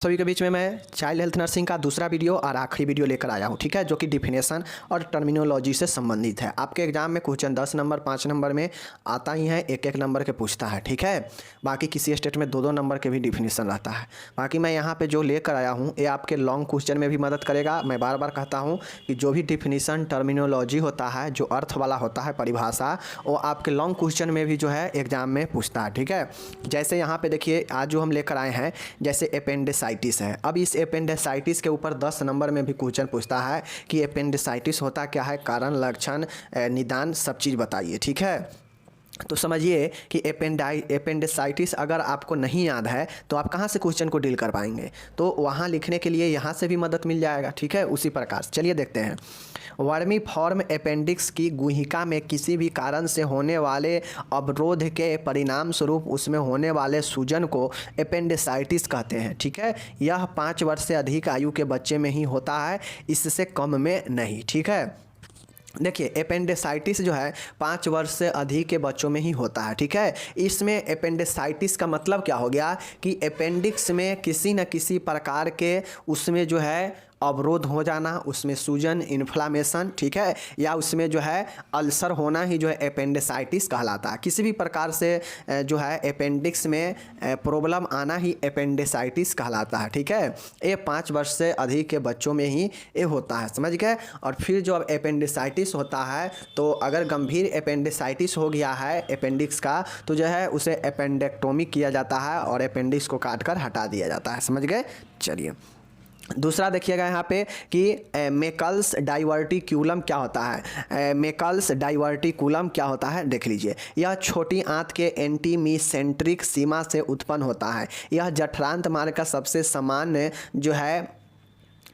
सभी के बीच में मैं चाइल्ड हेल्थ नर्सिंग का दूसरा वीडियो और आखिरी वीडियो लेकर आया हूँ, ठीक है, जो कि डिफिनेशन और टर्मिनोलॉजी से संबंधित है। आपके एग्जाम में क्वेश्चन 10 नंबर 5 नंबर में आता ही है, एक एक नंबर के पूछता है, ठीक है। बाकी किसी स्टेट में 2-2 नंबर के भी डिफिनेशन रहता है। बाकी मैं यहाँ पे जो लेकर आया हूँ ये आपके लॉन्ग क्वेश्चन में भी मदद करेगा। मैं बार बार कहता हूँ कि जो भी डिफिनेशन टर्मिनोलॉजी होता है, जो अर्थ वाला होता है, परिभाषा, वो आपके लॉन्ग क्वेश्चन में भी जो है एग्जाम में पूछता है, ठीक है। जैसे यहाँ पे देखिए, आज जो हम लेकर आए हैं, जैसे अपेंडिसाइटिस है। अब इस अपेंडिसाइटिस के ऊपर 10 नंबर में भी क्वेश्चन पूछता है कि अपेंडिसाइटिस होता क्या है, कारण, लक्षण, निदान, सब चीज़ बताइए, ठीक है। तो समझिए कि अपेंडिसाइटिस अगर आपको नहीं याद है तो आप कहाँ से क्वेश्चन को डील कर पाएंगे, तो वहाँ लिखने के लिए यहाँ से भी मदद मिल जाएगा, ठीक है। उसी प्रकार चलिए देखते हैं। वर्मीफॉर्म अपेंडिक्स की गुहिका में किसी भी कारण से होने वाले अवरोध के परिणाम स्वरूप उसमें होने वाले सूजन को अपेंडिसाइटिस कहते हैं, ठीक है। यह 5 वर्ष से अधिक आयु के बच्चे में ही होता है, इससे कम में नहीं, ठीक है। देखिए, अपेंडिसाइटिस जो है 5 वर्ष से अधिक के बच्चों में ही होता है, ठीक है। इसमें अपेंडिसाइटिस का मतलब क्या हो गया कि अपेंडिक्स में किसी न किसी प्रकार के उसमें जो है अवरोध हो जाना, उसमें सूजन, इन्फ्लामेशन, ठीक है, या उसमें जो है अल्सर होना ही जो है अपेंडिसाइटिस कहलाता है। किसी भी प्रकार से जो है अपेंडिक्स में प्रॉब्लम आना ही अपेंडिसाइटिस कहलाता है, ठीक है। ये 5 वर्ष से अधिक के बच्चों में ही ये होता है, समझ गए। और फिर जो अब अपेंडिसाइटिस होता है, तो अगर गंभीर अपेंडिसाइटिस हो गया है अपेंडिक्स का, तो जो है उसे अपेंडेक्टोमी किया जाता है और अपेंडिक्स को काट कर हटा दिया जाता है, समझ गए। चलिए दूसरा देखिएगा यहाँ पे कि मेकल्स डाइवर्टिक्यूलम क्या होता है। मेकल्स डाइवर्टिक्यूलम क्या होता है देख लीजिए। यह छोटी आंत के एंटीमीसेंट्रिक सीमा से उत्पन्न होता है। यह जठरांत मार्ग का सबसे सामान्य जो है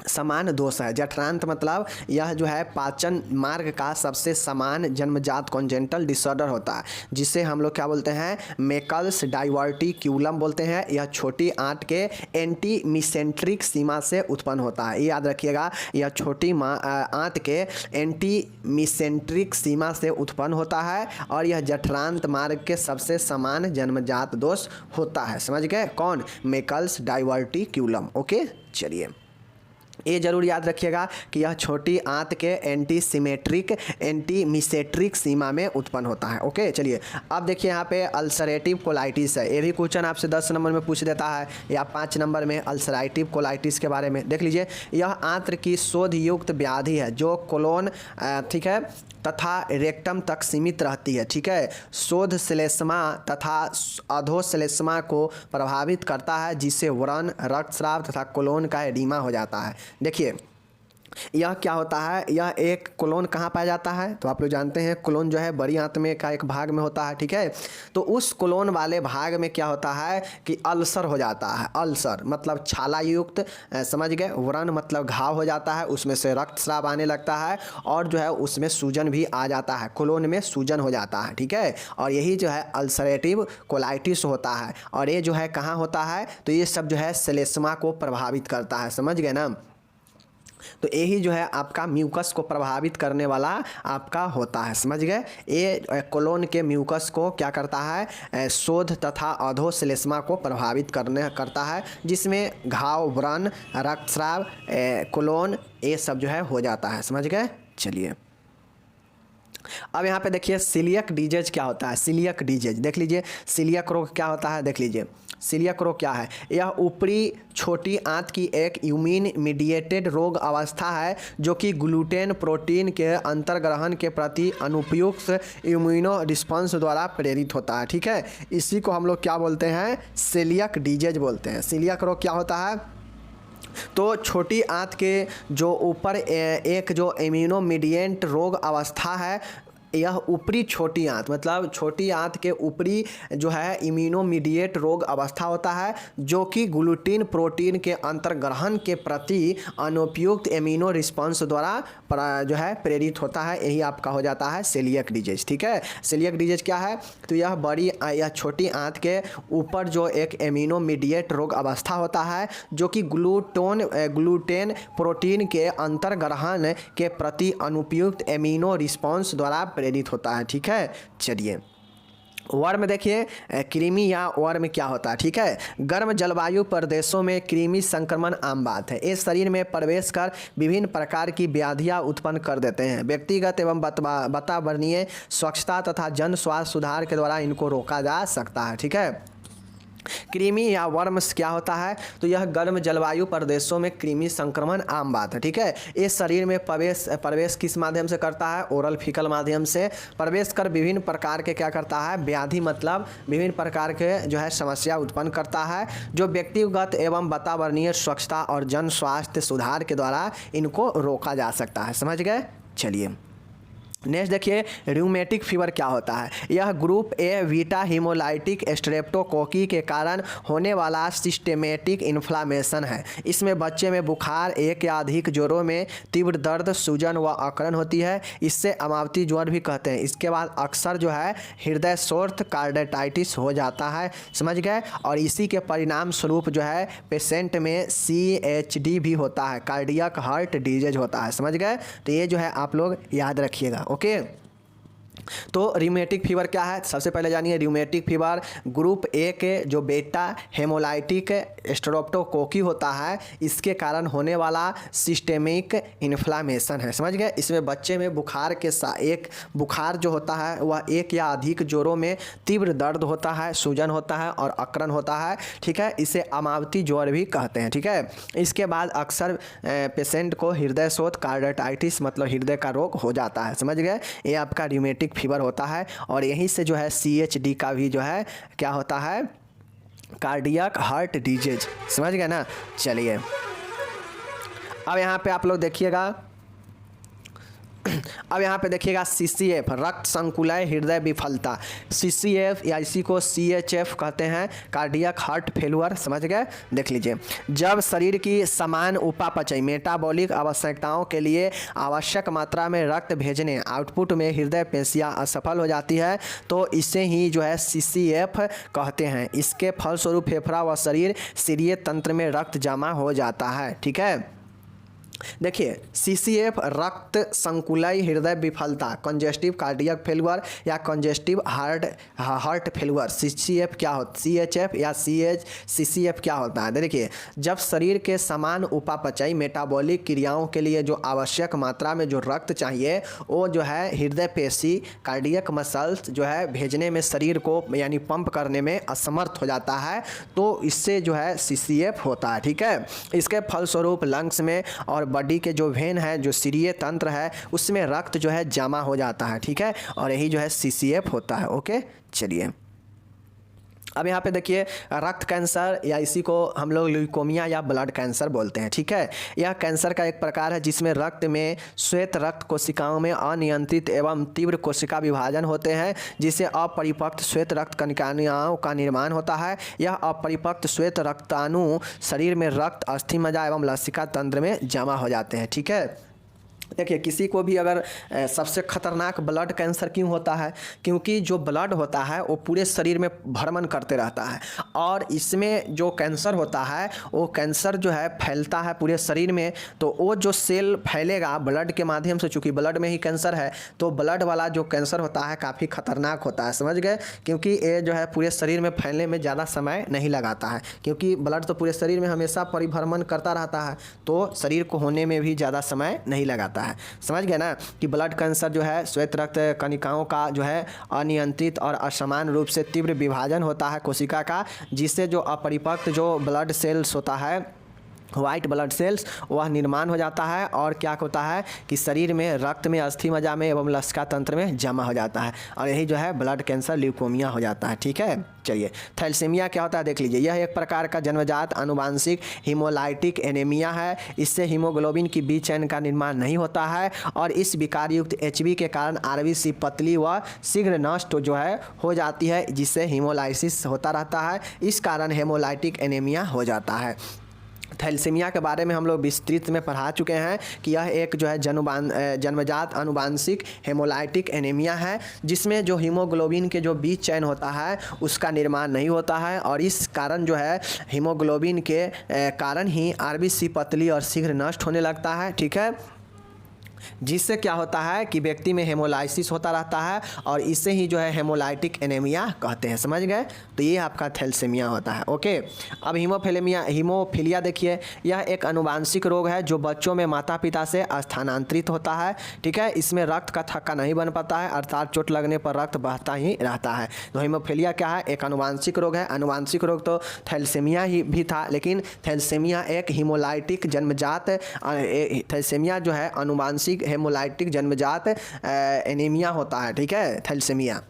समान दोष है। जठरांत मतलब यह जो है पाचन मार्ग का सबसे समान जन्मजात कॉन्जेंटल डिसऑर्डर होता है, जिसे हम लोग क्या बोलते हैं, मेकल्स डाइवर्टिक्यूलम बोलते हैं। यह छोटी आंत के एंटीमीसेंट्रिक सीमा से उत्पन्न होता है। ये याद रखिएगा, यह छोटी आंत के एंटीमीसेंट्रिक सीमा से उत्पन्न होता है और यह जठरांत मार्ग के सबसे समान जन्मजात दोष होता है, समझ गए। कौन? मेकल्स डाइवर्टिक्यूलम। ओके, चलिए ये जरूर याद रखिएगा कि यह छोटी आंत के एंटीमीसेंट्रिक सीमा में उत्पन्न होता है। ओके, चलिए अब देखिए यहाँ पे अल्सरेटिव कोलाइटिस है। ये भी क्वेश्चन आपसे 10 नंबर में पूछ देता है, या 5 नंबर में अल्सरेटिव कोलाइटिस के बारे में देख लीजिए। यह आंत्र की शोध युक्त व्याधि है जो कोलोन, ठीक है, तथा रेक्टम तक सीमित रहती है, ठीक है। शोध श्लेष्मा तथा अधोश्लेष्मा को प्रभावित करता है, जिससे व्रण, रक्तस्राव तथा कोलोन का एडिमा हो जाता है। देखिए यह क्या होता है, यह एक कोलोन कहाँ पाया जाता है, तो आप लोग जानते हैं कोलोन जो है बड़ी आंत में का एक भाग में होता है, ठीक है। तो उस कोलोन वाले भाग में क्या होता है कि अल्सर हो जाता है। अल्सर मतलब छाला युक्त, समझ गए। व्रण मतलब घाव हो जाता है, उसमें से रक्तस्राव आने लगता है और जो है उसमें सूजन भी आ जाता है, कोलोन में सूजन हो जाता है, ठीक है। और यही जो है अल्सरेटिव कोलाइटिस होता है। और ये जो है कहाँ होता है, तो ये सब जो है श्लेष्मा को प्रभावित करता है, समझ गए ना। तो यही जो है आपका म्यूकस को प्रभावित करने वाला आपका होता है, समझ गए। ये कोलोन के म्यूकस को क्या करता है, शोध तथा अधोश्लेष्मा को प्रभावित करता है, जिसमें घाव, व्रण, रक्तस्राव, कोलोन, ये सब जो है हो जाता है, समझ गए। चलिए अब यहाँ पे देखिए सीलियक डिजीज क्या होता है। सीलियक डिजीज देख लीजिए, सीलियक रोग क्या होता है देख लीजिए। सीलियक रोग क्या है, यह ऊपरी छोटी आंत की एक इम्यून मीडिएटेड रोग अवस्था है जो कि ग्लूटेन प्रोटीन के अंतर्ग्रहण के प्रति अनुपयुक्त इम्यूनो रिस्पॉन्स द्वारा प्रेरित होता है, ठीक है। इसी को हम लोग क्या बोलते हैं, सीलियक डिजीज बोलते हैं। सीलियक रोग क्या होता है, तो छोटी आंत के जो ऊपर एक जो इम्यूनो मीडिएट रोग अवस्था है, यह ऊपरी छोटी आंत मतलब छोटी आंत के ऊपरी जो है इम्यूनोमीडिएट रोग अवस्था होता है, जो कि ग्लूटीन प्रोटीन के अंतर्ग्रहण के प्रति अनुपयुक्त इम्यूनो रिस्पॉन्स द्वारा जो है प्रेरित होता है। यही आपका हो जाता है सेलियक डिजीज, ठीक है। सेलियक डिजीज क्या है, तो यह छोटी आंत के ऊपर जो एक इम्यूनोमीडिएट रोग अवस्था होता है, जो कि ग्लूटेन प्रोटीन के अंतर्ग्रहण के प्रति अनुपयुक्त इम्यूनो रिस्पॉन्स द्वारा प्रेरित होता है, ठीक है। चलिए वर्म देखिए, कृमि या वर्म क्या होता है, ठीक है। गर्म जलवायु प्रदेशों में कृमि संक्रमण आम बात है। ये शरीर में प्रवेश कर विभिन्न प्रकार की व्याधियां उत्पन्न कर देते हैं। व्यक्तिगत एवं वातावरणीय स्वच्छता तथा जन स्वास्थ्य सुधार के द्वारा इनको रोका जा सकता है, ठीक है। कृमि या वर्म्स क्या होता है, तो यह गर्म जलवायु प्रदेशों में कृमि संक्रमण आम बात है, ठीक है। इस शरीर में प्रवेश किस माध्यम से करता है, ओरल फीकल माध्यम से प्रवेश कर विभिन्न प्रकार के क्या करता है, व्याधि मतलब विभिन्न प्रकार के जो है समस्या उत्पन्न करता है, जो व्यक्तिगत एवं वातावरणीय स्वच्छता और जन स्वास्थ्य सुधार के द्वारा इनको रोका जा सकता है। समझ गए। चलिए नेक्स्ट देखिए, रूमेटिक फीवर क्या होता है। यह group A beta haemolytic streptococci के कारण होने वाला सिस्टेमेटिक इन्फ्लामेशन है। इसमें बच्चे में बुखार, एक या अधिक जोरों में तीव्र दर्द, सूजन व अकड़न होती है। इससे अमावती ज्वर भी कहते हैं। इसके बाद अक्सर जो है हृदय शोथ कार्डियाटाइटिस हो जाता है। समझ गए। और इसी के परिणाम स्वरूप जो है पेशेंट में CHD भी होता है, कार्डियक हार्ट डिजीज होता है। समझ गए। तो ये जो है आप लोग याद रखिएगा। ओके। तो रूमेटिक फीवर क्या है, सबसे पहले जानिए। रूमेटिक फीवर ग्रुप ए के जो बेटा हेमोलाइटिक स्ट्रेप्टोकोकी होता है, इसके कारण होने वाला सिस्टेमिक इन्फ्लामेशन है। समझ गए। इसमें बच्चे में बुखार के साथ एक बुखार जो होता है वह एक या अधिक जोरों में तीव्र दर्द होता है, सूजन होता है और अकड़न होता है, ठीक है। इसे अमावती ज्वर भी कहते हैं, ठीक है। इसके बाद अक्सर पेशेंट को हृदय शोथ कार्डियाटाइटिस मतलब हृदय का रोग हो जाता है। समझ गए। ये आपका रूमेटिक फीवर होता है। और यहीं से जो है CHD का भी जो है क्या होता है, कार्डियक हार्ट डिजीज। समझ गए ना। चलिए अब यहाँ पे आप लोग देखिएगा, अब यहाँ पे देखिएगा CCF रक्त संकुलय हृदय विफलता। CCF या इसी को CHF कहते हैं, कार्डियक हार्ट फेलुअर। समझ गए। देख लीजिए, जब शरीर की समान उपापचय मेटाबॉलिक आवश्यकताओं के लिए आवश्यक मात्रा में रक्त भेजने आउटपुट में हृदय पेशियां असफल हो जाती है तो इसे ही जो है CCF कहते हैं। इसके फलस्वरूप फेफड़ा व शरीर शरीरीय तंत्र में रक्त जमा हो जाता है, ठीक है। देखिए CCF रक्त संकुलय हृदय विफलता, कंजेस्टिव कार्डियक फेलुअर या कंजेस्टिव हार्ट फेलुअर। CCF क्या होता, CHF या CCF क्या होता है। देखिए, जब शरीर के समान उपापचय मेटाबॉलिक क्रियाओं के लिए जो आवश्यक मात्रा में जो रक्त चाहिए वो जो है हृदय पेशी कार्डियक मसल्स जो है भेजने में शरीर को यानी पंप करने में असमर्थ हो जाता है, तो इससे जो है CCF होता है, ठीक है। इसके फलस्वरूप लंग्स में और बॉडी के जो वेन है, जो शरीरीय तंत्र है, उसमें रक्त जो है जमा हो जाता है, ठीक है। और यही जो है CCF होता है। ओके। चलिए अब यहाँ पे देखिए, रक्त कैंसर या इसी को हम लोग ल्यूकोमिया या ब्लड कैंसर बोलते हैं, ठीक है। यह कैंसर का एक प्रकार है जिसमें रक्त में श्वेत रक्त कोशिकाओं में अनियंत्रित एवं तीव्र कोशिका विभाजन होते हैं, जिससे अपरिपक्व श्वेत रक्त कणिकाओं का निर्माण होता है। यह अपरिपक्व श्वेत रक्ताणु शरीर में रक्त अस्थि मज्जा एवं लसिका तंत्र में जमा हो जाते हैं, ठीक है। देखिए, किसी को भी अगर सबसे खतरनाक ब्लड कैंसर क्यों होता है, क्योंकि जो ब्लड होता है वो पूरे शरीर में भ्रमण करते रहता है और इसमें जो कैंसर होता है वो कैंसर जो है फैलता है पूरे शरीर में। तो वो जो सेल फैलेगा ब्लड के माध्यम से, चूँकि ब्लड में ही कैंसर है तो ब्लड वाला जो कैंसर होता है काफ़ी खतरनाक होता है। समझ गए। क्योंकि ये जो है पूरे शरीर में फैलने में ज़्यादा समय नहीं लगाता है, क्योंकि ब्लड तो पूरे शरीर में हमेशा परिभ्रमण करता रहता है, तो शरीर को होने में भी ज़्यादा समय नहीं लगाता है। समझ गए ना कि ब्लड कैंसर जो है श्वेत रक्त कणिकाओं का जो है अनियंत्रित और असमान रूप से तीव्र विभाजन होता है कोशिका का, जिससे जो अपरिपक्व जो ब्लड सेल्स होता है, वाइट ब्लड सेल्स, वह निर्माण हो जाता है और क्या होता है कि शरीर में रक्त में अस्थि मज्जा में एवं लसिका तंत्र में जमा हो जाता है और यही जो है ब्लड कैंसर ल्यूकोमिया हो जाता है, ठीक है। चलिए, थैलेसीमिया क्या होता है देख लीजिए। यह एक प्रकार का जन्मजात अनुवांशिक हीमोलाइटिक एनीमिया है। इससे हीमोग्लोबिन की बी चैन का निर्माण नहीं होता है और इस विकार युक्त HB के कारण RBC पतली व शीघ्र नष्ट जो है हो जाती है, जिससे हीमोलाइसिस होता रहता है। इस कारण हेमोलाइटिक एनीमिया हो जाता है। थैलेसीमिया के बारे में हम लोग विस्तृत में पढ़ा चुके हैं कि यह एक जो है जन्मजात अनुवांशिक हेमोलाइटिक एनीमिया है, जिसमें जो हीमोग्लोबिन के जो बी चैन होता है उसका निर्माण नहीं होता है और इस कारण जो है हीमोग्लोबिन के कारण ही RBC पतली और शीघ्र नष्ट होने लगता है, ठीक है। जिससे क्या होता है कि व्यक्ति में हेमोलाइसिस होता रहता है और इसे ही जो है हेमोलाइटिक एनीमिया कहते हैं। समझ गए? तो ये आपका थैलेसीमिया होता है। ओके, अब हीमोफीलिया देखिए, यह एक आनुवांशिक रोग है जो बच्चों में माता पिता से स्थानांतरित होता है। ठीक है, इसमें रक्त का थक्का नहीं बन पाता है, अर्थात चोट लगने पर रक्त बहता ही रहता है। तो हीमोफीलिया क्या है? एक आनुवांशिक रोग है। आनुवांशिक रोग तो थैलेसीमिया ही भी था, लेकिन थैलेसीमिया एक हीमोलाइटिक जन्मजात थैलेसीमिया जो है आनुवांशिक हेमोलाइटिक जन्मजात एनीमिया होता है। ठीक है, थैलेसीमिया।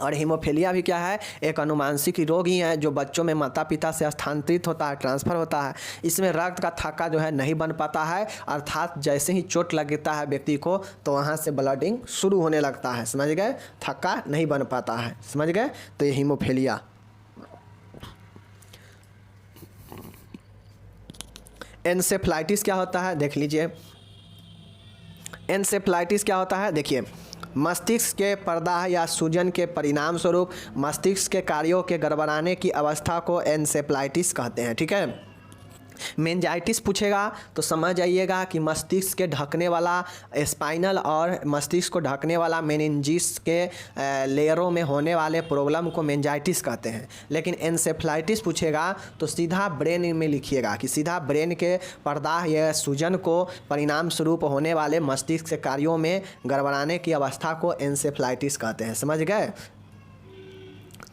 और हीमोफीलिया भी क्या है? एक आनुवांशिक रोग ही है जो बच्चों में माता पिता से स्थानांतरित होता है, ट्रांसफ़र होता है। इसमें रक्त का थक्का जो है नहीं बन पाता है, अर्थात जैसे ही चोट लगता है व्यक्ति को तो वहाँ से ब्लडिंग शुरू होने लगता है। समझ गए? थक्का नहीं बन पाता है। समझ गए? तो ये हीमोफीलिया। एन्सेफेलाइटिस क्या होता है? देख लीजिए, एन्सेफेलाइटिस क्या होता है? देखिए, मस्तिष्क के प्रदाह या सूजन के परिणाम स्वरूप मस्तिष्क के कार्यों के गड़बड़ाने की अवस्था को एन्सेफेलाइटिस कहते हैं। ठीक है, मेनिंजाइटिस पूछेगा तो समझ जाइएगा कि मस्तिष्क के ढकने वाला स्पाइनल और मस्तिष्क को ढकने वाला मेनिंजिस के लेयरों में होने वाले प्रॉब्लम को मेनिंजाइटिस कहते हैं। लेकिन एन्सेफेलाइटिस पूछेगा तो सीधा ब्रेन में लिखिएगा कि सीधा ब्रेन के प्रदाह या सूजन को परिणाम स्वरूप होने वाले मस्तिष्क के कार्यों में गड़बड़ाने की अवस्था को एन्सेफेलाइटिस कहते हैं। समझ गए?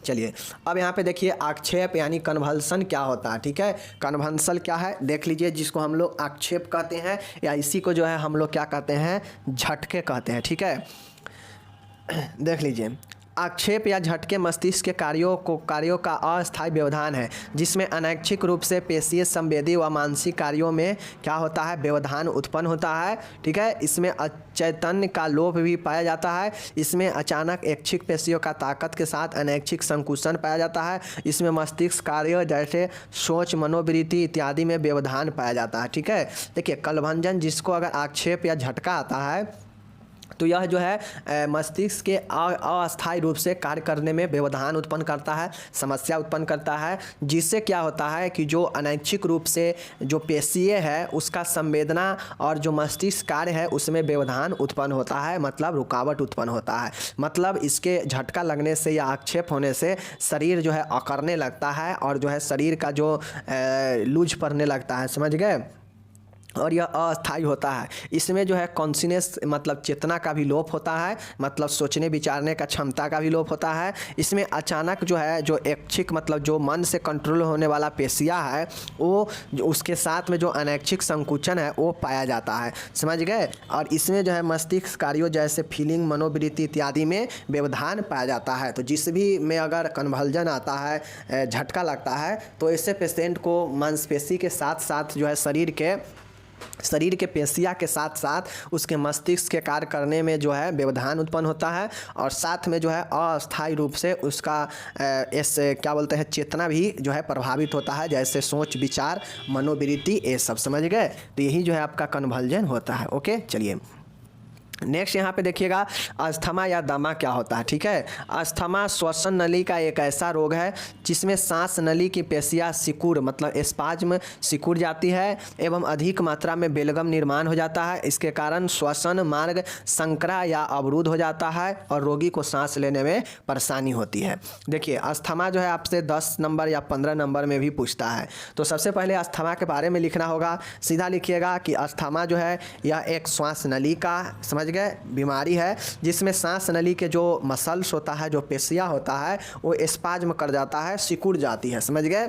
चलिए, अब यहाँ पे देखिए आक्षेप यानी कन्वल्सन क्या होता है। ठीक है, कन्वल्सन क्या है देख लीजिए, जिसको हम लोग आक्षेप कहते हैं या इसी को जो है हम लोग क्या कहते हैं? झटके कहते हैं। ठीक है, देख लीजिए, आक्षेप या झटके मस्तिष्क के कार्यों का अस्थायी व्यवधान है जिसमें अनैच्छिक रूप से पेशीय संवेदी व मानसिक कार्यों में क्या होता है? व्यवधान उत्पन्न होता है। ठीक है, इसमें अचैतन्य का लोप भी पाया जाता है। इसमें अचानक ऐच्छिक पेशियों का ताकत के साथ अनैच्छिक संकुचन पाया जाता है। इसमें मस्तिष्क कार्य जैसे सोच, मनोवृत्ति इत्यादि में व्यवधान पाया जाता है। ठीक है, देखिए कलभंजन जिसको अगर आक्षेप या झटका आता है तो यह जो है मस्तिष्क के अस्थायी रूप से कार्य करने में व्यवधान उत्पन्न करता है, समस्या उत्पन्न करता है, जिससे क्या होता है कि जो अनैच्छिक रूप से जो पेशीय है उसका संवेदना और जो मस्तिष्क कार्य है उसमें व्यवधान उत्पन्न होता है, मतलब रुकावट उत्पन्न होता है। मतलब इसके झटका लगने से या आक्षेप होने से शरीर जो है अकड़ने लगता है और जो है शरीर का जो लूज पड़ने लगता है। समझ गए? और यह अस्थायी होता है। इसमें जो है कॉन्शियसनेस मतलब चेतना का भी लोप होता है, मतलब सोचने विचारने का क्षमता का भी लोप होता है। इसमें अचानक जो है जो ऐच्छिक मतलब जो मन से कंट्रोल होने वाला पेशियाँ है वो उसके साथ में जो अनैच्छिक संकुचन है वो पाया जाता है। समझ गए? और इसमें जो है मस्तिष्क कार्यों जैसे फीलिंग, मनोवृत्ति इत्यादि में व्यवधान पाया जाता है। तो जिस भी में अगर कन्वल्जन आता है, झटका लगता है, तो ऐसे पेशेंट को मांसपेशी के साथ साथ जो है शरीर के पेशियाँ के साथ साथ उसके मस्तिष्क के कार्य करने में जो है व्यवधान उत्पन्न होता है और साथ में जो है अस्थायी रूप से उसका क्या बोलते हैं चेतना भी जो है प्रभावित होता है, जैसे सोच, विचार, मनोवृत्ति, ये सब। समझ गए? तो यही जो है आपका कन्वल्जन होता है। ओके, चलिए नेक्स्ट यहाँ पे देखिएगा अस्थमा या दमा क्या होता है। ठीक है, अस्थमा श्वसन नली का एक ऐसा रोग है जिसमें सांस नली की पेशियाँ सिकुड़ मतलब स्पाज्म सिकुड़ जाती है एवं अधिक मात्रा में बेलगम निर्माण हो जाता है। इसके कारण श्वसन मार्ग संकरा या अवरुद्ध हो जाता है और रोगी को सांस लेने में परेशानी होती है। देखिए अस्थमा जो है आपसे 10 नंबर या 15 नंबर में भी पूछता है, तो सबसे पहले अस्थमा के बारे में लिखना होगा। सीधा लिखिएगा कि अस्थमा जो है यह एक श्वास नली का समझ गए बीमारी है जिसमें सांस नली के जो मसल्स होता है, जो पेशियाँ होता है, वो स्पाज्म कर जाता है, सिकुड़ जाती है। समझ गए?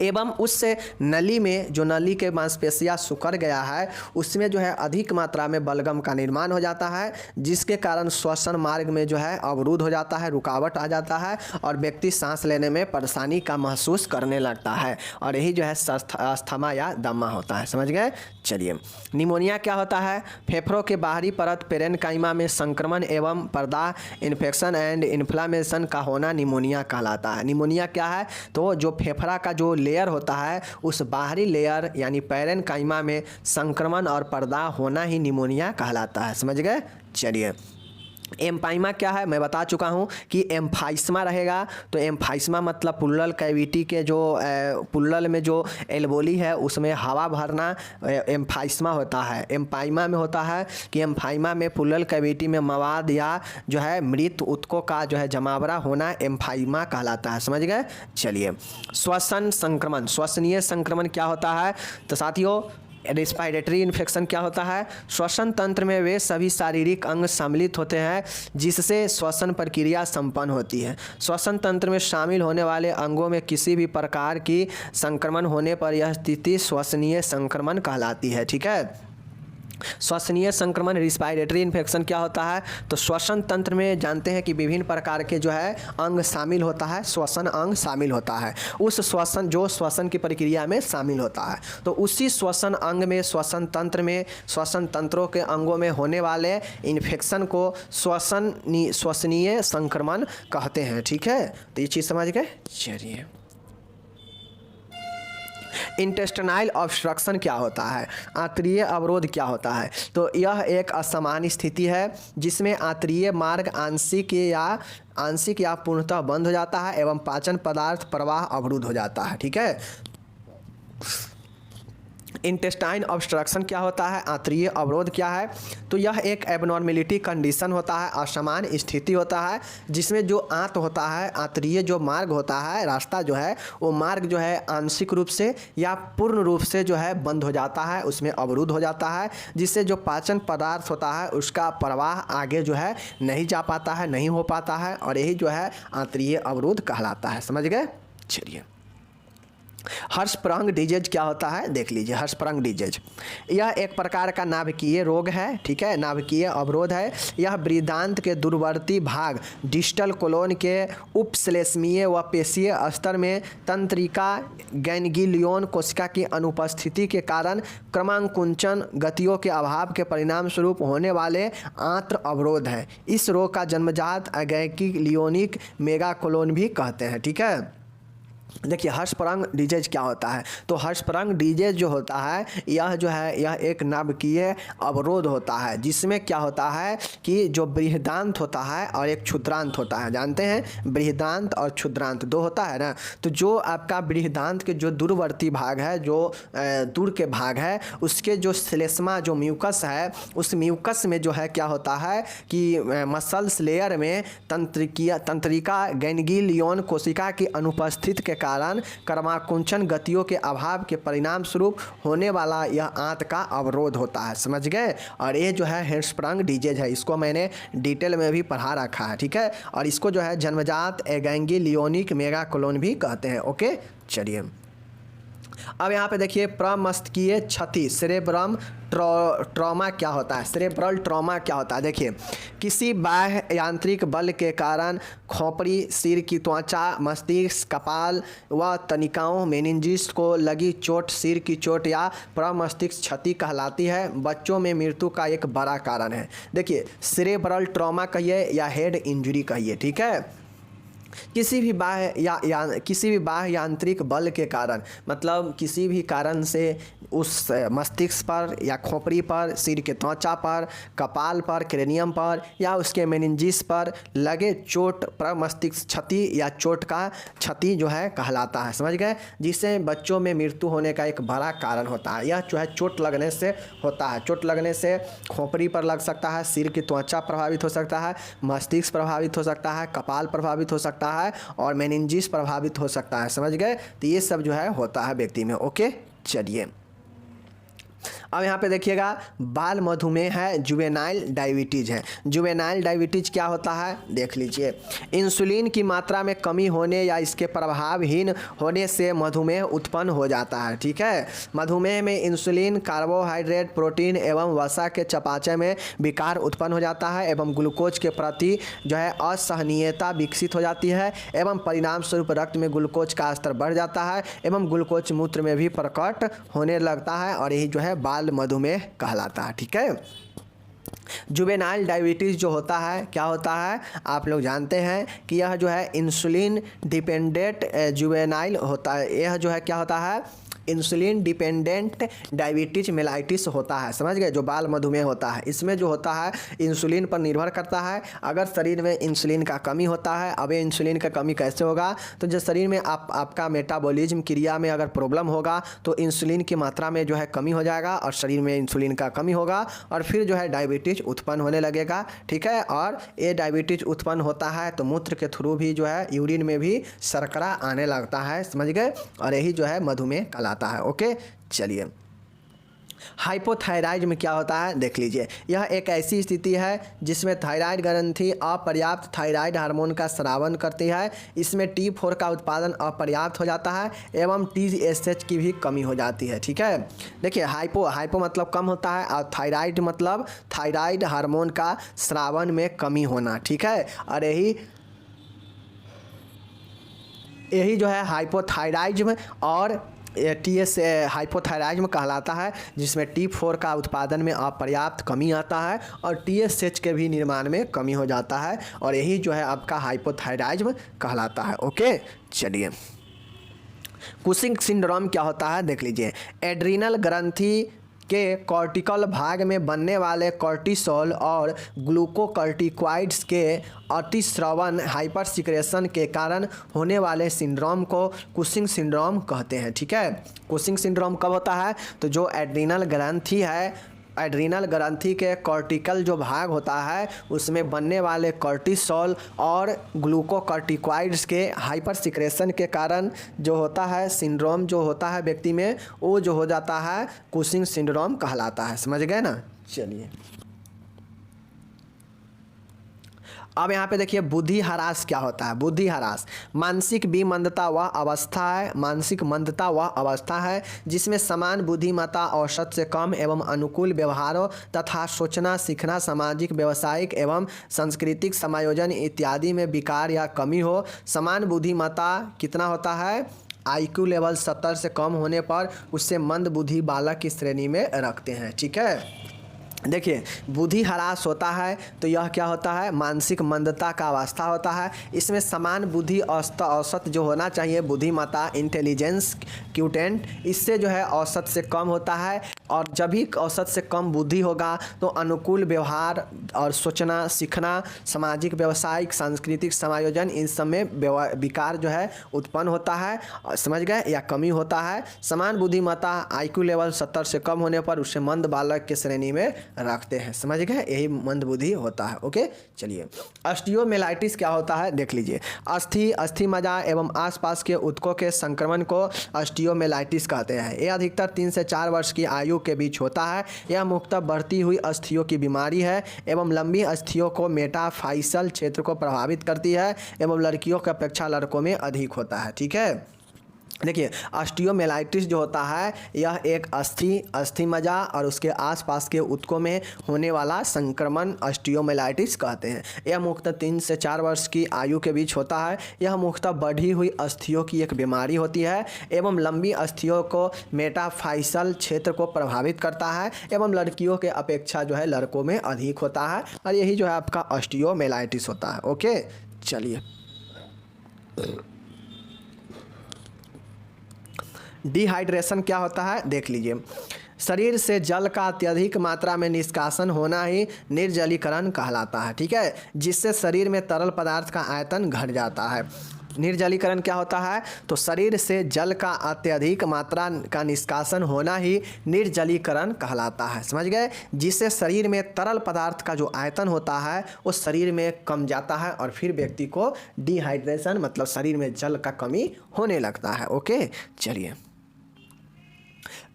एवं उससे नली में जो नली के मांसपेशियाँ सुकर गया है उसमें जो है अधिक मात्रा में बलगम का निर्माण हो जाता है, जिसके कारण श्वसन मार्ग में जो है अवरुद्ध हो जाता है, रुकावट आ जाता है और व्यक्ति सांस लेने में परेशानी का महसूस करने लगता है और यही जो है अस्थमा या दमा होता है। समझ गए? चलिए निमोनिया क्या होता है? फेफड़ों के बाहरी परत पेरेन्काइमा में संक्रमण एवं प्रदाह इन्फेक्शन एंड इन्फ्लामेशन का होना निमोनिया कहलाता है। निमोनिया क्या है? तो जो फेफड़ा का जो लेयर होता है उस बाहरी लेयर यानी पेरेन्काइमा में संक्रमण और प्रदाह होना ही निमोनिया कहलाता है। समझ गए? चलिए एम्फाइमा क्या है मैं बता चुका हूँ कि एम्फाइस्मा रहेगा। तो एम्फाइस्मा मतलब पुल्लल कैविटी के जो पुल्लल में जो एल्वोली है उसमें हवा भरना एम्फाइस्मा होता है। एम्फाइमा में होता है कि एम्फाइमा में पुल्लल कैविटी में मवाद या जो है मृत ऊतकों का जो है जमावड़ा होना एम्फाइमा कहलाता है। समझ गए। चलिए, श्वसन संक्रमण, श्वसनीय संक्रमण क्या होता है? तो साथियों रेस्पिरेटरी इन्फेक्शन क्या होता है? श्वसन तंत्र में वे सभी शारीरिक अंग सम्मिलित होते हैं जिससे श्वसन प्रक्रिया संपन्न होती है। श्वसन तंत्र में शामिल होने वाले अंगों में किसी भी प्रकार की संक्रमण होने पर यह स्थिति श्वसनीय संक्रमण कहलाती है। ठीक है। श्वसनीय संक्रमण रिस्पायरेटरी इन्फेक्शन क्या होता है? तो श्वसन तंत्र में जानते हैं कि विभिन्न प्रकार के जो है अंग शामिल होता है, श्वसन अंग शामिल होता है। उस श्वसन जो श्वसन की प्रक्रिया में शामिल होता है, तो उसी श्वसन अंग में श्वसन तंत्र में श्वसन तंत्रों के अंगों में होने वाले इन्फेक्शन को श्वसनीय संक्रमण कहते हैं। ठीक है, तो ये चीज़ समझ गए। चलिए, इंटेस्टाइनल ऑब्स्ट्रक्शन क्या होता है? आंतरीय अवरोध क्या होता है? तो यह एक असामान्य स्थिति है जिसमें आंतरीय मार्ग आंशिक या पूर्णतः बंद हो जाता है एवं पाचन पदार्थ प्रवाह अवरुद्ध हो जाता है। ठीक है। इंटेस्टाइन ऑब्स्ट्रक्शन क्या होता है? आंतरीय अवरोध क्या है? तो यह एक एबनॉर्मेलिटी कंडीशन होता है, असामान्य स्थिति होता है जिसमें जो आंत होता है, आंतरीय जो मार्ग होता है, रास्ता जो है वो मार्ग जो है आंशिक रूप से या पूर्ण रूप से जो है बंद हो जाता है, उसमें अवरुद्ध हो जाता है, जिससे जो पाचन पदार्थ होता है उसका प्रवाह आगे जो है नहीं जा पाता है, नहीं हो पाता है, और यही जो है आंतरीय अवरोध कहलाता है। समझ गए। चलिए, हर्षप्रंग डिजीज क्या होता है? देख लीजिए, हर्षप्रंग डिजीज यह एक प्रकार का नाभिकीय रोग है। ठीक है, नाभिकीय अवरोध है। यह बृहदांत के दूरवर्ती भाग डिस्टल कोलोन के उपश्लेष्मीय व पेशीय स्तर में तंत्रिका गैंग्लियोन कोशिका की अनुपस्थिति के कारण क्रमांकुंचन गतियों के अभाव के परिणाम स्वरूप होने वाले आंत्र अवरोध है। इस रोग का जन्मजात गैंग्लियोनिक मेगाकोलोन भी कहते हैं। ठीक है। देखिए, हर्षप्रंग डिजीज क्या होता है? तो हर्षप्रंग डिजीज जो होता है यह जो है यह एक नाभिकीय अवरोध होता है जिसमें क्या होता है कि जो बृहदांत होता है और एक क्षुद्रांत होता है। जानते हैं बृहदांत और क्षुद्रांत दो होता है ना। तो जो आपका बृहदांत के जो दूरवर्ती भाग है, जो दूर के भाग है, उसके जो श्लेष्मा जो म्यूकस है, उस म्यूकस में जो है क्या होता है कि मसल्स लेयर में तंत्रिका गैंग्लियोन कोशिका की अनुपस्थिति के कारण क्रमाकुंचन गतियों के अभाव के परिणाम स्वरूप होने वाला यह आंत का अवरोध होता है। समझ गए। और ये जो है हर्षप्रंग डिजीज है, इसको मैंने डिटेल में भी पढ़ा रखा है। ठीक है। और इसको जो है जन्मजात गैंग्लियोनिक मेगाकोलोन भी कहते हैं। ओके। चलिए, अब यहाँ पे देखिए प्रमस्तिष्कीय क्षति सेरेब्रम ट्रॉमा क्या होता है? सेरेब्रल ट्रॉमा क्या होता है? देखिए, किसी बाह्य यांत्रिक बल के कारण खोपड़ी, सिर की त्वचा, मस्तिष्क, कपाल व तनिकाओं मेनिंजिस को लगी चोट सिर की चोट या प्रमस्तिष्क क्षति कहलाती है। बच्चों में मृत्यु का एक बड़ा कारण है। देखिए, सेरेब्रल ट्रॉमा कहिए या हेड इंजरी कहिए। ठीक है। किसी भी बाह्य यांत्रिक बल के कारण, मतलब किसी भी कारण से उस मस्तिष्क पर या खोपड़ी पर, सिर के त्वचा पर, कपाल पर, क्रेनियम पर या उसके मेनिंजिस पर लगे चोट प्रमस्तिष्क क्षति या चोट का क्षति जो है कहलाता है। समझ गए। जिससे बच्चों में मृत्यु होने का एक बड़ा कारण होता है। यह जो है चोट लगने से होता है। चोट लगने से खोपड़ी पर लग सकता है, सिर की त्वचा प्रभावित हो सकता है, मस्तिष्क प्रभावित हो सकता है, कपाल प्रभावित हो सकता है और मेनिंजिस प्रभावित हो सकता है। समझ गए। तो ये सब जो है होता है व्यक्ति में। ओके। चलिए, अब यहाँ पे देखिएगा बाल मधुमेह है, जुवेनाइल डायबिटीज है। जुवेनाइल डायबिटीज क्या होता है? देख लीजिए, इंसुलिन की मात्रा में कमी होने या इसके प्रभावहीन होने से मधुमेह उत्पन्न हो जाता है। ठीक है। मधुमेह में इंसुलिन, कार्बोहाइड्रेट, प्रोटीन एवं वसा के चयापचय में विकार उत्पन्न हो जाता है एवं ग्लूकोज के प्रति जो है असहनीयता विकसित हो जाती है एवं परिणाम स्वरूप रक्त में ग्लूकोज का स्तर बढ़ जाता है एवं ग्लूकोज मूत्र में भी प्रकट होने लगता है और यही जो है बाल मधुमेह कहलाता है। ठीक है। जुवेनाइल डायबिटीज़ जो होता है क्या होता है? आप लोग जानते हैं कि यह जो है इंसुलिन डिपेंडेंट जुवेनाइल होता है। यह जो है क्या होता है? इंसुलिन डिपेंडेंट डायबिटीज मेलाइटिस होता है, समझ गए, जो बाल मधुमेह होता है। इसमें जो होता है इंसुलिन पर निर्भर करता है। अगर शरीर में इंसुलिन का कमी होता है, अब ये इंसुलिन का कमी कैसे होगा, तो जो शरीर में आपका मेटाबॉलिज्म क्रिया में अगर प्रॉब्लम होगा तो इंसुलिन की मात्रा में जो है कमी हो जाएगा और शरीर में इंसुलिन का कमी होगा और फिर जो है डायबिटीज उत्पन्न होने लगेगा, ठीक है। और ये डायबिटीज उत्पन्न होता है तो मूत्र के थ्रू भी जो है यूरिन में भी शर्करा आने लगता है, समझ गए, और यही जो है मधुमेह कहलाता है। ओके, चलिए हाइपोथायराइड में क्या होता है देख लीजिए। यह एक ऐसी स्थिति है जिसमें थायराइड ग्रंथि अपर्याप्त थायराइड हार्मोन का स्रावन करती है। इसमें T4 का उत्पादन अपर्याप्त हो जाता है एवं TSH की भी कमी हो जाती है, ठीक है। देखिए हाइपो मतलब कम होता है और थायराइड मतलब थायराइड हार्मोन का स्रावन में कमी होना, ठीक है। और यही जो है हाइपोथायराइज्म और हाइपोथायराइज्म कहलाता है, जिसमें T4 का उत्पादन में अपर्याप्त कमी आता है और TSH के भी निर्माण में कमी हो जाता है और यही जो है आपका हाइपोथायराइज्म कहलाता है। ओके, चलिए कुशिंग सिंड्रोम क्या होता है देख लीजिए। एड्रीनल ग्रंथि के कॉर्टिकल भाग में बनने वाले कॉर्टिसोल और ग्लूकोकॉर्टिकॉइड्स के अतिस्रवण हाइपर सिक्रेशन के कारण होने वाले सिंड्रोम को कुशिंग सिंड्रोम कहते हैं, ठीक है। कुशिंग सिंड्रोम कब होता है, तो जो एड्रीनल ग्रंथि है, एड्रीनल ग्रंथि के कॉर्टिकल जो भाग होता है उसमें बनने वाले कॉर्टिसोल और ग्लूकोकॉर्टिकॉइड्स के हाइपर सिक्रेशन के कारण जो होता है सिंड्रोम जो होता है व्यक्ति में, वो जो हो जाता है कुशिंग सिंड्रोम कहलाता है, समझ गए ना। चलिए अब यहाँ पे देखिए बुद्धि ह्रास क्या होता है। बुद्धि ह्रास मानसिक विमंदता वह अवस्था है, मानसिक मंदता वह अवस्था है जिसमें समान बुद्धिमत्ता औसत से कम एवं अनुकूल व्यवहारों तथा सोचना सीखना सामाजिक व्यावसायिक एवं सांस्कृतिक समायोजन इत्यादि में विकार या कमी हो। समान बुद्धिमत्ता कितना होता है, IQ लेवल 70 से कम होने पर उससे मंद बुद्धि बालक की श्रेणी में रखते हैं, ठीक है। देखिए बुद्धि ह्रास होता है तो यह क्या होता है, मानसिक मंदता का अवस्था होता है। इसमें समान बुद्धि औसत जो होना चाहिए बुद्धिमत्ता इंटेलिजेंस क्यूटेंट, इससे जो है औसत से कम होता है और जब भी औसत से कम बुद्धि होगा तो अनुकूल व्यवहार और सोचना सीखना सामाजिक व्यावसायिक सांस्कृतिक समायोजन इन सब में विकार जो है उत्पन्न होता है, समझ गए, या कमी होता है। समान बुद्धिमत्ता IQ लेवल 70 से कम होने पर उसे मंद बालक के श्रेणी में रखते हैं, समझ गए, यही मंद बुद्धि होता है। ओके, चलिए ऑस्टियोमेलाइटिस क्या होता है देख लीजिए। अस्थि मज्जा एवं आसपास के ऊतकों के संक्रमण को ऑस्टियोमेलाइटिस कहते हैं। यह अधिकतर 3 से 4 वर्ष की आयु के बीच होता है। यह मुख्यतः बढ़ती हुई अस्थियों की बीमारी है एवं लंबी अस्थियों को मेटाफाइसल क्षेत्र को प्रभावित करती है एवं लड़कियों की अपेक्षा लड़कों में अधिक होता है, ठीक है। देखिए ऑस्टियोमेलाइटिस जो होता है यह एक अस्थि मज्जा और उसके आसपास के ऊतकों में होने वाला संक्रमण ऑस्टियोमेलाइटिस कहते हैं। यह मुख्यतः 3 से 4 वर्ष की आयु के बीच होता है। यह मुख्यतः बढ़ी हुई अस्थियों की एक बीमारी होती है एवं लंबी अस्थियों को मेटाफाइसल क्षेत्र को प्रभावित करता है एवं लड़कियों के अपेक्षा जो है लड़कों में अधिक होता है और यही जो है आपका ऑस्टियोमेलाइटिस होता है। ओके, चलिए डिहाइड्रेशन क्या होता है देख लीजिए। शरीर से जल का अत्यधिक मात्रा में निष्कासन होना ही निर्जलीकरण कहलाता है, ठीक है, जिससे शरीर में तरल पदार्थ का आयतन घट जाता है। निर्जलीकरण क्या होता है, तो शरीर से जल का अत्यधिक मात्रा का निष्कासन होना ही निर्जलीकरण कहलाता है, समझ गए, जिससे शरीर में तरल पदार्थ का जो आयतन होता है वो शरीर में कम जाता है और फिर व्यक्ति को डिहाइड्रेशन मतलब शरीर में जल का कमी होने लगता है। ओके, चलिए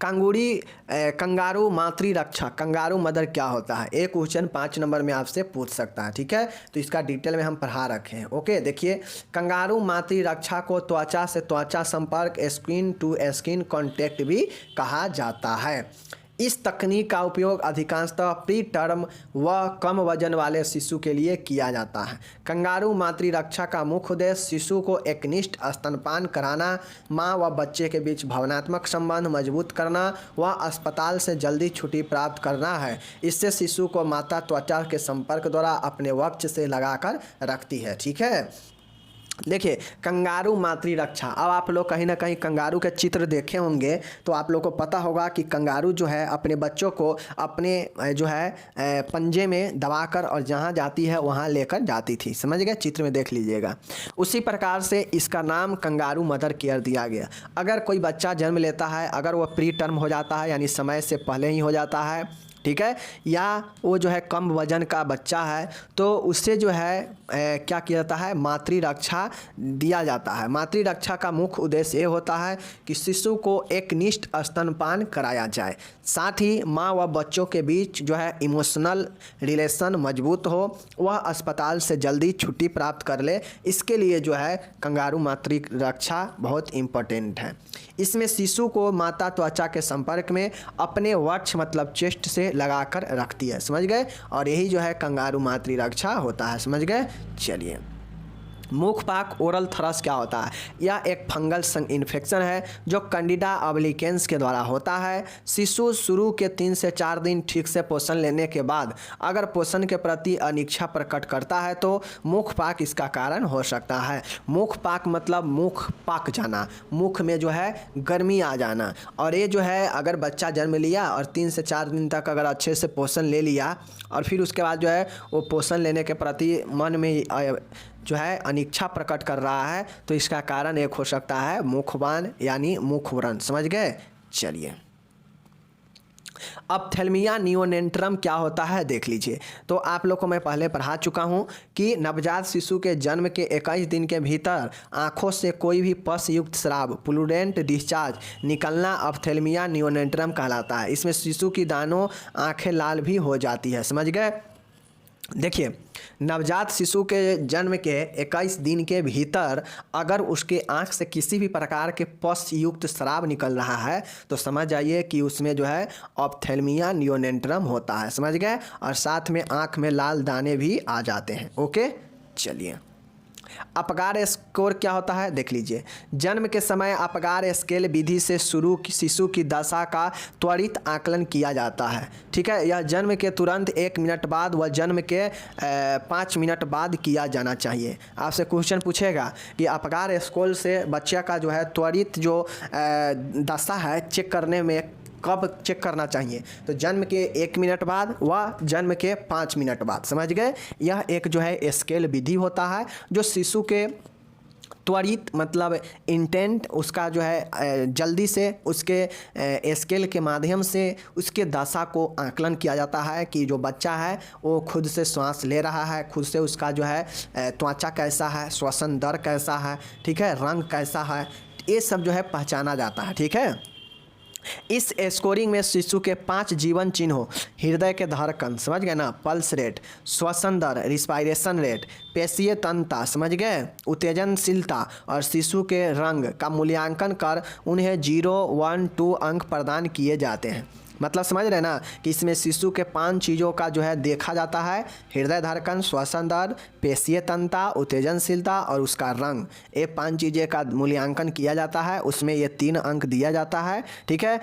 कंगारू मातृ रक्षा, कंगारू मदर क्या होता है, एक क्वेश्चन 5 नंबर में आपसे पूछ सकता है, ठीक है, तो इसका डिटेल में हम पढ़ा रखे हैं। ओके, देखिए कंगारू मातृ रक्षा को त्वचा से त्वचा संपर्क स्किन टू स्किन कॉन्टैक्ट भी कहा जाता है। इस तकनीक का उपयोग अधिकांशतः प्री टर्म व कम वजन वाले शिशु के लिए किया जाता है। कंगारू मातृ रक्षा का मुख्य उद्देश्य शिशु को एकनिष्ठ स्तनपान कराना, माँ व बच्चे के बीच भावनात्मक संबंध मजबूत करना व अस्पताल से जल्दी छुट्टी प्राप्त करना है। इससे शिशु को माता त्वचा के संपर्क द्वारा अपने वक्ष से लगाकर रखती है, ठीक है। देखिए कंगारू मातृरक्षा। अब आप लोग कहीं ना कहीं कंगारू के चित्र देखे होंगे तो आप लोग को पता होगा कि कंगारू जो है अपने बच्चों को अपने जो है पंजे में दबाकर और जहाँ जाती है वहाँ लेकर जाती थी, समझ गए, चित्र में देख लीजिएगा। उसी प्रकार से इसका नाम कंगारू मदर केयर दिया गया। अगर कोई बच्चा जन्म लेता है, अगर वह प्री टर्म हो जाता है यानी समय से पहले ही हो जाता है, ठीक है, या वो जो है कम वजन का बच्चा है तो उससे जो है क्या किया जाता है, मातृरक्षा दिया जाता है। मातृरक्षा का मुख्य उद्देश्य ये होता है कि शिशु को एकनिष्ठ स्तनपान कराया जाए, साथ ही माँ व बच्चों के बीच जो है इमोशनल रिलेशन मजबूत हो, वह अस्पताल से जल्दी छुट्टी प्राप्त कर ले। इसके लिए जो है कंगारू मातृरक्षा बहुत इम्पोर्टेंट है। इसमें शिशु को माता त्वचा के संपर्क में अपने वक्ष मतलब चेस्ट से लगाकर रखती है, समझ गए, और यही जो है कंगारू मातृरक्षा होता है, समझ गए। चलिए मुखपाक ओरल थ्रस क्या होता है? यह एक फंगल इन्फेक्शन है जो कैंडिडा अब्लिकेंस के द्वारा होता है। शिशु शुरू के 3 से 4 दिन ठीक से पोषण लेने के बाद अगर पोषण के प्रति अनिच्छा प्रकट करता है तो मुखपाक इसका कारण हो सकता है। मुखपाक मतलब मुख पाक जाना, मुख में जो है गर्मी आ जाना, और ये जो है अगर बच्चा जन्म लिया और 3 से 4 दिन तक अगर अच्छे से पोषण ले लिया और फिर उसके बाद जो है वो पोषण लेने के प्रति मन में जो है अनिच्छा प्रकट कर रहा है तो इसका कारण एक हो सकता है मुखबान यानी मुखव्रण, समझ गए। चलिए अब थैलेमिया नियोनेंट्रम क्या होता है देख लीजिए। तो आप लोग को मैं पहले पढ़ा चुका हूँ कि नवजात शिशु के जन्म के 21 दिन के भीतर आँखों से कोई भी पस युक्त स्राव पुलुडेंट डिस्चार्ज निकलना अब थैलेमिया नियोनेंट्रम कहलाता है। इसमें शिशु की दानों आँखें लाल भी हो जाती है, समझ गए। देखिए नवजात शिशु के जन्म के 21 दिन के भीतर अगर उसके आँख से किसी भी प्रकार के पस युक्त स्राव निकल रहा है तो समझ जाइए कि उसमें जो है ऑप्थेल्मिया नियोनेंट्रम होता है, समझ गए, और साथ में आँख में लाल दाने भी आ जाते हैं। ओके चलिए अपगार स्कोर क्या होता है देख लीजिए। जन्म के समय अपगार स्केल विधि से शुरू शिशु की दशा का त्वरित आकलन किया जाता है, ठीक है। यह जन्म के तुरंत 1 मिनट बाद व जन्म के 5 मिनट बाद किया जाना चाहिए। आपसे क्वेश्चन पूछेगा कि अपगार स्कोर से बच्चे का जो है त्वरित जो दशा है चेक करने में कब चेक करना चाहिए, तो जन्म के 1 मिनट बाद व जन्म के 5 मिनट बाद, समझ गए। यह एक जो है स्केल विधि होता है जो शिशु के त्वरित मतलब इंटेंट उसका जो है जल्दी से उसके स्केल के माध्यम से उसके दशा को आकलन किया जाता है कि जो बच्चा है वो खुद से श्वास ले रहा है, खुद से उसका जो है त्वचा कैसा है, श्वसन दर कैसा है, ठीक है, रंग कैसा है, ये सब जो है पहचाना जाता है, ठीक है। इस स्कोरिंग में शिशु के 5 जीवन चिन्हों हृदय के धड़कन, समझ गए ना, पल्स रेट, श्वसन दर, रिस्पायरेशन रेट, पेशीय तंत्रता, समझ गए, उत्तेजनशीलता और शिशु के रंग का मूल्यांकन कर उन्हें 0, 1, 2 अंक प्रदान किए जाते हैं। मतलब समझ रहे ना कि इसमें शिशु के 5 चीज़ों का जो है देखा जाता है, हृदय धड़कन, श्वसन दर, पेशीय तंत्रता, उत्तेजनशीलता और उसका रंग, ये 5 चीज़ें का मूल्यांकन किया जाता है, उसमें ये 3 अंक दिया जाता है, ठीक है,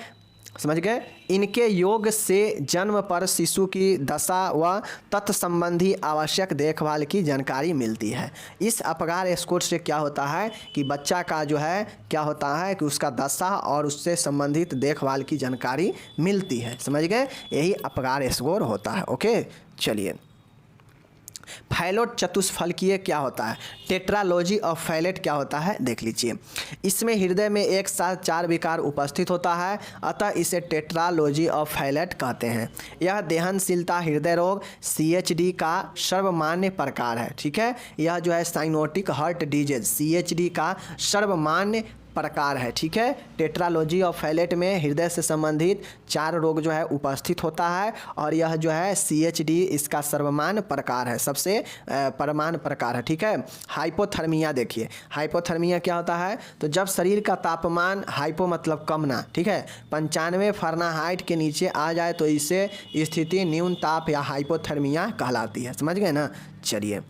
समझ गए। इनके योग से जन्म पर शिशु की दशा व तत्संबंधी आवश्यक देखभाल की जानकारी मिलती है। इस अपगार स्कोर से क्या होता है कि बच्चा का जो है क्या होता है कि उसका दशा और उससे संबंधित देखभाल की जानकारी मिलती है, समझ गए, यही अपगार स्कोर होता है। ओके चलिए फैलोट चतुष्फलकीय क्या होता है, टेट्रालॉजी ऑफ फैलेट क्या होता है देख लीजिए। इसमें हृदय में एक साथ 4 विकार उपस्थित होता है, अतः इसे टेट्रालॉजी ऑफ फैलेट कहते हैं। यह देहनशीलता हृदय रोग CHD का सर्वमान्य प्रकार है, ठीक है। यह जो है साइनोटिक हार्ट डिजीज CHD का सर्वमान्य प्रकार है, ठीक है। टेट्रालॉजी ऑफ फैलेट में हृदय से संबंधित 4 रोग जो है उपस्थित होता है और यह जो है CHD इसका सर्वमान्य प्रकार है, सबसे परमाणु प्रकार है, ठीक है। हाइपोथर्मिया देखिए, हाइपोथर्मिया क्या होता है, तो जब शरीर का तापमान हाइपो मतलब कम ना, ठीक है, 95 फ़ारेनहाइट के नीचे आ जाए तो इसे स्थिति न्यून ताप या हाइपोथर्मिया कहलाती है, समझ गए ना। चलिए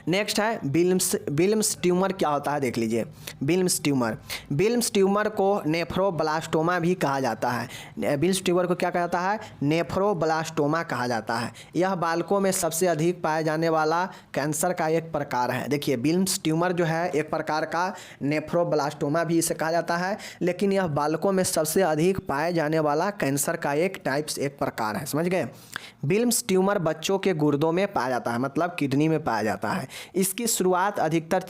नेक्स्ट है बिल्म्स ट्यूमर क्या होता है देख लीजिए। बिल्म्स ट्यूमर को नेफ्रोब्लास्टोमा भी कहा जाता है। बिल्म्स ट्यूमर को क्या कहा जाता है? नेफ्रोब्लास्टोमा कहा जाता है। यह बालकों में सबसे अधिक पाए जाने वाला कैंसर का एक प्रकार है। देखिए बिल्म्स ट्यूमर जो है एक प्रकार का नेफ्रोब्लास्टोमा भी इसे कहा जाता है, लेकिन यह बालकों में सबसे अधिक पाए जाने वाला कैंसर का एक प्रकार है। समझ गए? बिल्म्स ट्यूमर बच्चों के गुर्दों में पाया जाता है, मतलब किडनी में पाया जाता है। इसकी शुरुआत अधिकतर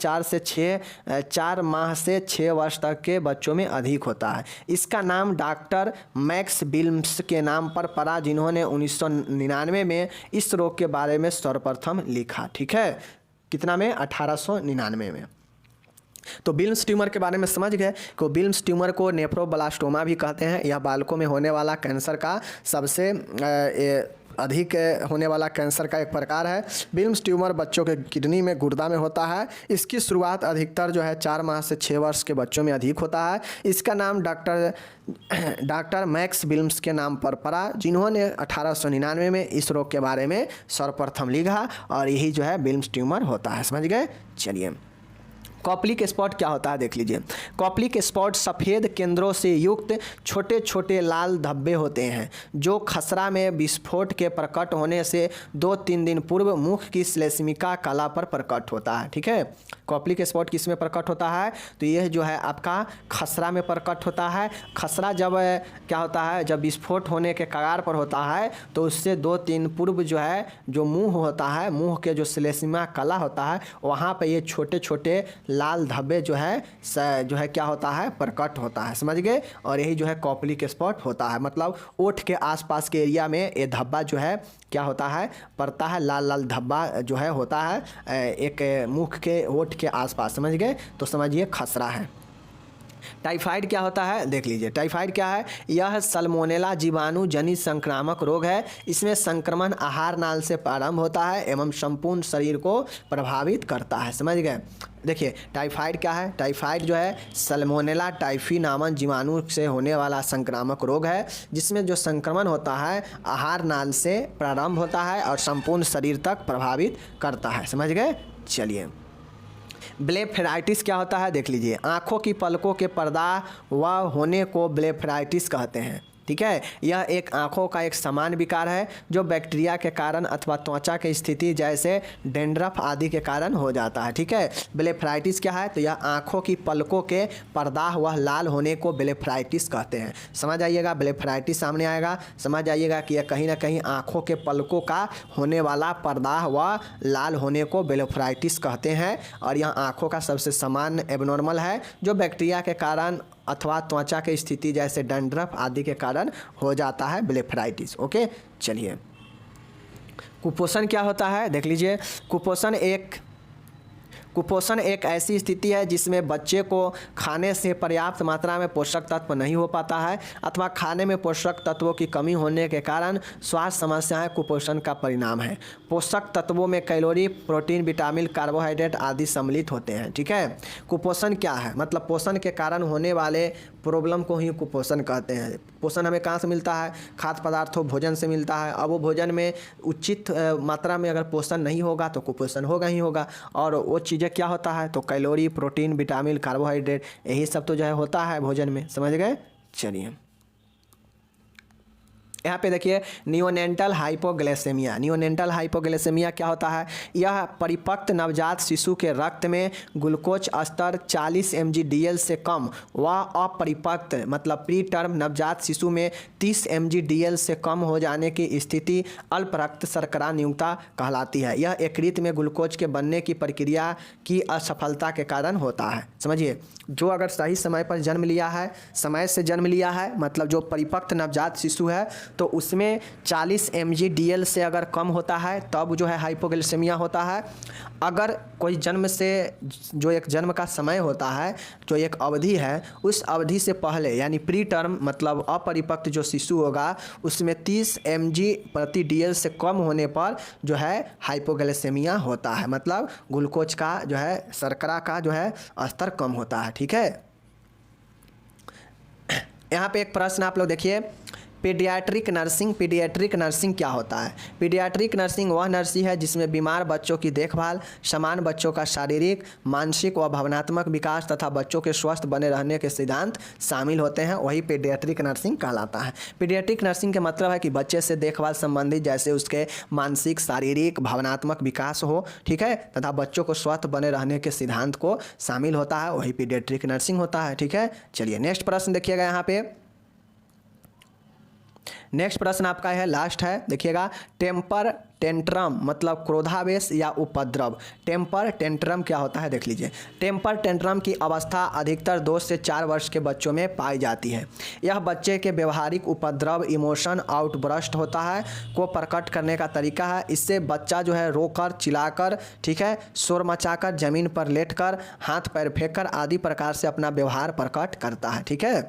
4 माह से 6 वर्ष तक के बच्चों में अधिक होता है। इसका नाम डॉक्टर मैक्स बिल्म्स के नाम पर पड़ा, जिन्होंने 1999 में इस रोग के बारे में सर्वप्रथम लिखा। ठीक है, कितना में? 1899 में। तो बिल्म्स ट्यूमर के बारे में समझ गए कि बिल्म्स ट्यूमर को नेफ्रोब्लास्टोमा भी कहते हैं। यह बालकों में होने वाला कैंसर का सबसे अधिक होने वाला कैंसर का एक प्रकार है। बिल्म्स ट्यूमर बच्चों के किडनी में, गुर्दा में होता है। इसकी शुरुआत अधिकतर जो है 4 माह से 6 वर्ष के बच्चों में अधिक होता है। इसका नाम डॉक्टर मैक्स बिल्म्स के नाम पर पड़ा, जिन्होंने 1899 में इस रोग के बारे में सर्वप्रथम लिखा, और यही जो है बिल्म्स ट्यूमर होता है। समझ गए? चलिए, कॉप्लिक स्पॉट क्या होता है देख लीजिए। कॉप्लिक स्पॉट सफ़ेद केंद्रों से युक्त छोटे छोटे लाल धब्बे होते हैं, जो खसरा में विस्फोट के प्रकट होने से 2-3 दिन पूर्व मुख की श्लेष्मिका कला पर प्रकट होता है। ठीक है, कॉप्लिक स्पॉट किस में प्रकट होता है? तो यह जो है आपका खसरा में प्रकट होता है। खसरा जब क्या होता है, जब विस्फोट होने के कगार पर होता है, तो उससे 2-3 पूर्व जो है जो मुंह होता है, मुंह के जो श्लेष्मिका कला होता है, वहाँ पे ये छोटे छोटे लाल धब्बे जो है क्या होता है? प्रकट होता है। समझ गए? और यही जो है कॉप्लिक स्पॉट होता है, मतलब ओठ के आसपास के एरिया में ये धब्बा जो है क्या होता है? पड़ता है, लाल लाल धब्बा जो है होता है एक मुख के ओठ के आसपास। समझ गए? तो समझिए खसरा है। टाइफाइड क्या होता है देख लीजिए। टाइफाइड क्या है? यह सल्मोनेला जीवाणु जनित संक्रामक रोग है। इसमें संक्रमण आहार नाल से प्रारंभ होता है एवं संपूर्ण शरीर को प्रभावित करता है। समझ गए? देखिए टाइफाइड क्या है? टाइफाइड जो है सल्मोनेला टाइफी नामक जीवाणु से होने वाला संक्रामक रोग है, जिसमें जो संक्रमण होता है आहार नाल से प्रारंभ होता है और संपूर्ण शरीर तक प्रभावित करता है। समझ गए? चलिए, ब्लेफेराइटिस क्या होता है देख लीजिए। आँखों की पलकों के पर्दा व होने को ब्लेफेराइटिस कहते हैं। ठीक है, यह एक आँखों का एक सामान्य विकार है, जो बैक्टीरिया के कारण अथवा त्वचा की स्थिति जैसे डेंड्रफ आदि के कारण हो जाता है। ठीक है, ब्लेफेराइटिस क्या है? तो यह आँखों की पलकों के पर्दाह व लाल होने को ब्लेफेराइटिस कहते हैं। समझ आइएगा, ब्लेफेराइटिस सामने आएगा, समझ आइएगा कि यह कहीं ना कहीं आँखों के पलकों का होने वाला पर्दाह व लाल होने को ब्लेफेराइटिस कहते हैं। और यह आँखों का सबसे सामान्य एबनॉर्मल है, जो बैक्टीरिया के कारण अथवा त्वचा की स्थिति जैसे डैंड्रफ आदि के कारण हो जाता है ब्लेफेराइटिस। ओके, चलिए, कुपोषण क्या होता है देख लीजिए। कुपोषण एक ऐसी स्थिति है जिसमें बच्चे को खाने से पर्याप्त मात्रा में पोषक तत्व नहीं हो पाता है, अथवा खाने में पोषक तत्वों की कमी होने के कारण स्वास्थ्य समस्याएं कुपोषण का परिणाम है। पोषक तत्वों में कैलोरी, प्रोटीन, विटामिन, कार्बोहाइड्रेट आदि सम्मिलित होते हैं। ठीक है, कुपोषण क्या है? मतलब पोषण के कारण होने वाले प्रॉब्लम को ही कुपोषण कहते हैं। पोषण हमें कहाँ से मिलता है? खाद्य पदार्थों, भोजन से मिलता है। अब वो भोजन में उचित मात्रा में अगर पोषण नहीं होगा तो कुपोषण होगा ही होगा। और वो चीज़ें क्या होता है? तो कैलोरी, प्रोटीन, विटामिन, कार्बोहाइड्रेट, यही सब तो जो है होता है भोजन में। समझ गए? चलिए, यहाँ पे देखिए नियोनेंटल हाइपोग्लाइसेमिया। नियोनेंटल हाइपोग्लाइसेमिया क्या होता है? यह परिपक्व नवजात शिशु के रक्त में ग्लूकोज स्तर 40 mg/dl से कम व अपरिपक्व मतलब प्री टर्म नवजात शिशु में 30 mg/dl से कम हो जाने की स्थिति अल्प रक्त शर्करा न्यूनता कहलाती है। यह यकृत में ग्लूकोज के बनने की प्रक्रिया की असफलता के कारण होता है। समझिए, जो अगर सही समय पर जन्म लिया है, समय से जन्म लिया है, मतलब जो परिपक्व नवजात शिशु है, तो उसमें 40 mg/dl से अगर कम होता है तब जो है हाइपोग्लाइसेमिया होता है। अगर कोई जन्म से जो एक जन्म का समय होता है, जो एक अवधि है, उस अवधि से पहले यानी प्री टर्म मतलब अपरिपक्व जो शिशु होगा, उसमें 30 mg/dl से कम होने पर जो है हाइपोग्लाइसेमिया होता है, मतलब ग्लूकोज का जो है शर्करा का जो है स्तर कम होता है। ठीक है, यहाँ पे एक प्रश्न आप लोग देखिए, पीडियाट्रिक नर्सिंग क्या होता है? पीडियाट्रिक नर्सिंग वह नर्सिंग है जिसमें बीमार बच्चों की देखभाल, समान बच्चों का शारीरिक, मानसिक व भावनात्मक विकास तथा बच्चों के स्वस्थ बने रहने के सिद्धांत शामिल होते हैं, वही पीडियाट्रिक नर्सिंग कहलाता है। पीडियाट्रिक नर्सिंग का मतलब है कि बच्चे से देखभाल संबंधित जैसे उसके मानसिक, शारीरिक, भावनात्मक विकास हो, ठीक है, तथा बच्चों को स्वस्थ बने रहने के सिद्धांत को शामिल होता है, वही पीडियाट्रिक नर्सिंग होता है, ठीक है। चलिए नेक्स्ट प्रश्न देखिएगा यहाँ पे। नेक्स्ट प्रश्न आपका है, लास्ट है, देखिएगा। टेम्पर टेंट्रम मतलब क्रोधावेश या उपद्रव। टेम्पर टेंट्रम क्या होता है देख लीजिए। टेम्पर टेंट्रम की अवस्था अधिकतर 2 से 4 वर्ष के बच्चों में पाई जाती है। यह बच्चे के व्यवहारिक उपद्रव, इमोशन आउटबर्स्ट होता है, को प्रकट करने का तरीका है। इससे बच्चा जो है रोकर, चिल्लाकर, ठीक है, शोर मचाकर, जमीन पर लेटकर, हाथ पैर फेंककर आदि प्रकार से अपना व्यवहार प्रकट करता है, ठीक है।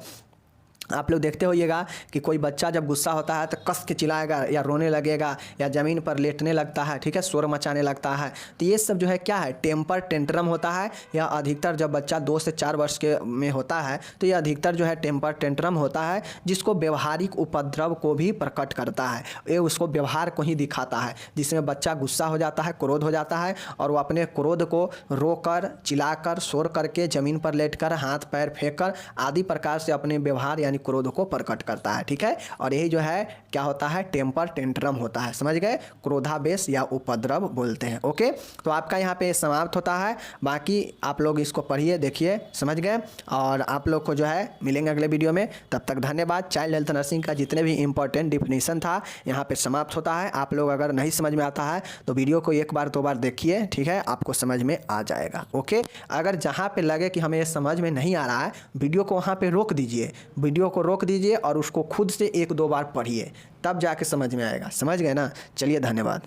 आप लोग देखते होइएगा कि कोई बच्चा जब गुस्सा होता है तो कस के चिल्लाएगा या रोने लगेगा या ज़मीन पर लेटने लगता है, ठीक है, शोर मचाने लगता है। तो ये सब जो है क्या है, टेम्पर टेंट्रम होता है। यह अधिकतर जब बच्चा 2 से 4 वर्ष के में होता है तो यह अधिकतर जो है टेम्पर टेंट्रम होता है, जिसको व्यवहारिक उपद्रव को भी प्रकट करता है। ये उसको व्यवहार को ही दिखाता है, जिसमें बच्चा गुस्सा हो जाता है, क्रोध हो जाता है और वो अपने क्रोध को रोकर, चिल्लाकर, शोर करके, ज़मीन पर लेटकर, हाथ पैर फेंककर आदि प्रकार से अपने व्यवहार यानी क्रोध को प्रकट करता है, ठीक है। और यही जो है क्या होता है, टेम्पर टेंट्रम होता है, समझ गए। क्रोधावेश या उपद्रव बोलते हैं। ओके, तो आपका यहाँ पे समाप्त होता है। बाकी आप लोग इसको पढ़िए, देखिए, समझ गए। और आप लोग को जो है मिलेंगे अगले वीडियो में, तब तक धन्यवाद। चाइल्ड हेल्थ नर्सिंग का जितने भी इंपॉर्टेंट डिफिनीशन था यहाँ पे समाप्त होता है। आप लोग अगर नहीं समझ में आता है तो वीडियो को 1 बार 2 बार देखिए, ठीक है, आपको समझ में आ जाएगा। ओके, अगर जहाँ पे लगे कि हमें ये समझ में नहीं आ रहा है, वीडियो को वहाँ पे रोक दीजिए, वीडियो को रोक दीजिए और उसको खुद से 1-2 बार पढ़िए, तब जाके समझ में आएगा। समझ गए ना? चलिए धन्यवाद।